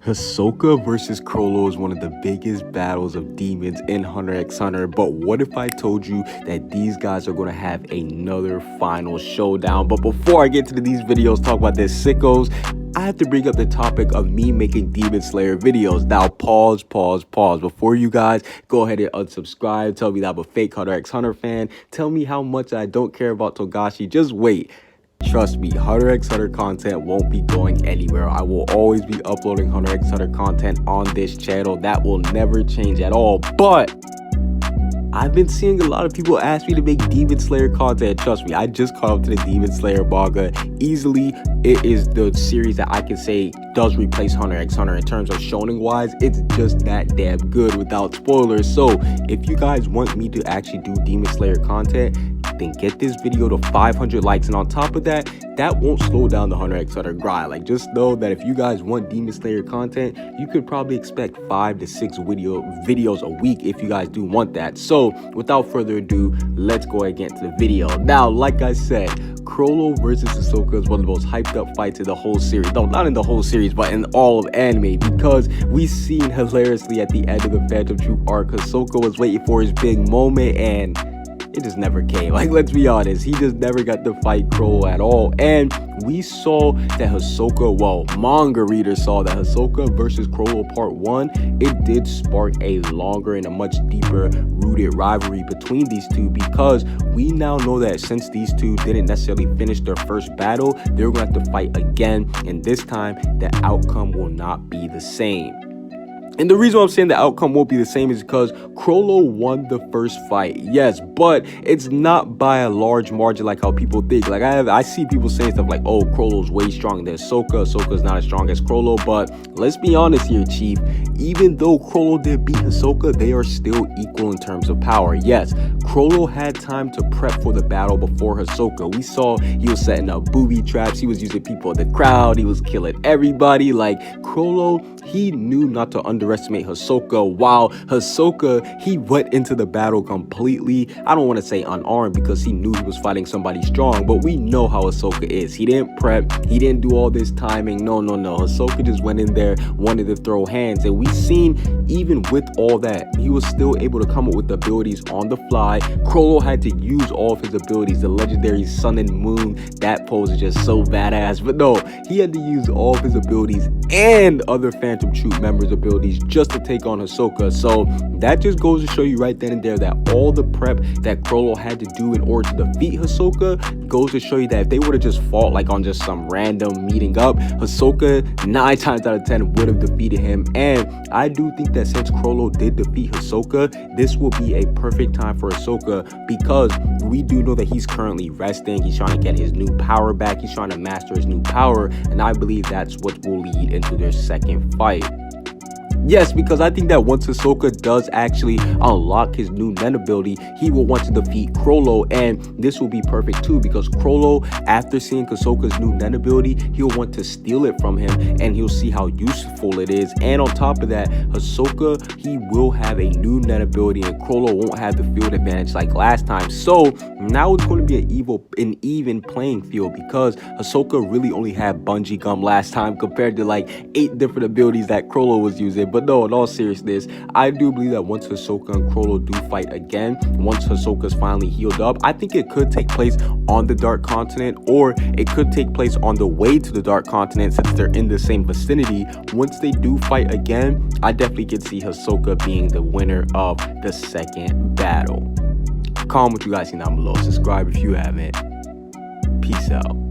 Hisoka versus Chrollo is one of the biggest battles of demons in Hunter x Hunter, but what if I told you that these guys are going to have another final showdown? But before I get to these videos, talk about this sickos, I have to bring up the topic of me making Demon Slayer videos. Now, pause. Before you guys go ahead and unsubscribe, tell me that I'm a fake Hunter x Hunter fan, tell me how much I don't care about Togashi, just wait. Trust me, Hunter x Hunter content won't be going anywhere. I will always be uploading Hunter x Hunter content on this channel. That will never change at all. But I've been seeing a lot of people ask me to make Demon Slayer content. Trust me, I just caught up to the Demon Slayer manga. Easily, it is the series that I can say does replace Hunter x Hunter in terms of shonen wise. It's just that damn good without spoilers. So if you guys want me to actually do Demon Slayer content, then get this video to 500 likes, and on top of that, that won't slow down the Hunter x Hunter grind. Like, just know that if you guys want Demon Slayer content, you could probably expect 5 to 6 videos a week if you guys do want that. So without further ado, let's go ahead and get into the video. Now, like I said, Chrollo versus Hisoka is one of the most hyped up fights in the whole series. No, not in the whole series, but in all of anime, because we seen hilariously at the end of the Phantom Troop arc, Hisoka was waiting for his big moment and it just never came. Like, let's be honest, he just never got to fight Chrollo at all. And we saw that Hisoka, well, manga readers saw that Hisoka versus Chrollo part 1, it did spark a longer and a much deeper rooted rivalry between these two, because we now know that since these two didn't necessarily finish their first battle, they're going to have to fight again, and this time the outcome will not be the same. And the reason why I'm saying the outcome won't be the same is because Chrollo won the first fight, yes, but it's not by a large margin like how people think. Like, I see people saying stuff like, oh, Chrollo's way stronger than Hisoka, Hisoka's not as strong as Chrollo, but let's be honest here, Chief. Even though Chrollo did beat Hisoka, they are still equal in terms of power. Yes, Chrollo had time to prep for the battle before Hisoka. We saw he was setting up booby traps, he was using people in the crowd, he was killing everybody. Like, Chrollo, he knew not to underestimate Hisoka, while Hisoka, he went into the battle completely, I don't want to say unarmed, because he knew he was fighting somebody strong, but we know how Hisoka is. He didn't prep, he didn't do all this timing, no. Hisoka just went in there, wanted to throw hands, and we seen even with all that, he was still able to come up with abilities on the fly. Chrollo had to use all of his abilities, the legendary Sun and Moon, that pose is just so badass, but no, he had to use all of his abilities and other Phantom Troop members' abilities just to take on Hisoka. So that just goes to show you right then and there that all the prep that Chrollo had to do in order to defeat Hisoka goes to show you that if they would have just fought like on just some random meeting up, Hisoka 9 times out of 10 would have defeated him. And I do think that since Chrollo did defeat Hisoka, this will be a perfect time for Hisoka, because we do know that he's currently resting, he's trying to get his new power back, he's trying to master his new power, and I believe that's what will lead into their second fight. Yes, because I think that once Hisoka does actually unlock his new Nen ability, he will want to defeat Chrollo, and this will be perfect too, because Chrollo, after seeing Hisoka's new Nen ability, he'll want to steal it from him, and he'll see how useful it is. And on top of that, Hisoka, he will have a new Nen ability, and Chrollo won't have the field advantage like last time. So now it's going to be an even playing field, because Hisoka really only had bungee gum last time compared to like 8 different abilities that Chrollo was using. But no, in all seriousness, I do believe that once Hisoka and Chrollo do fight again, once Hisoka's finally healed up, I think it could take place on the Dark Continent, or it could take place on the way to the Dark Continent, since they're in the same vicinity. Once they do fight again, I definitely could see Hisoka being the winner of the second battle. Comment what you guys think down below. Subscribe if you haven't. Peace out.